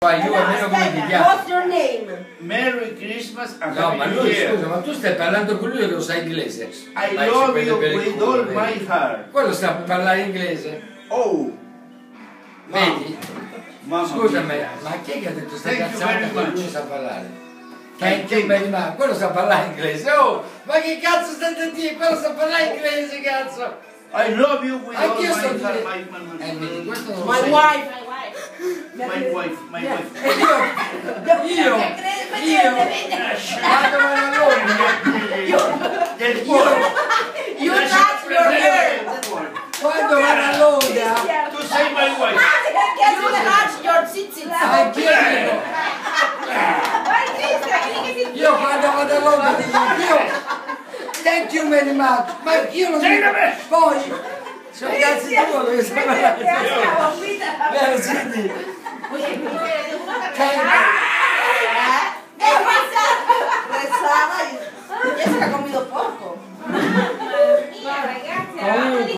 Io almeno come ti chiamo? What's your name? Merry Christmas and No, ma lui Happy New scusa, ma tu stai parlando con lui che lo sai inglese? I Vai, love ci prende you per il with culo, all vedi? my heart. Quello sta a parlare inglese, Oh, vedi? mamma Scusami, mia. ma chi è che ha detto sta Thank you cazzata very che much. lui sa parlare? Thank you very much. Quello sa parlare inglese, oh! Ma che cazzo state a dire? Quello sa parlare inglese, cazzo! I love you with all my Anch'io sto heart. dicendo... My vedi, questo non lo My sai. wife. wife. E io vado a Londra, Del cuore. You touch your hair. quando vado a Londra, Tu sei my wife. You touch your zizi. anch'io dico, io quando vado a Londra dico, io thank you very much, ma io non dico, poi sono cazzi tuoi che sono thank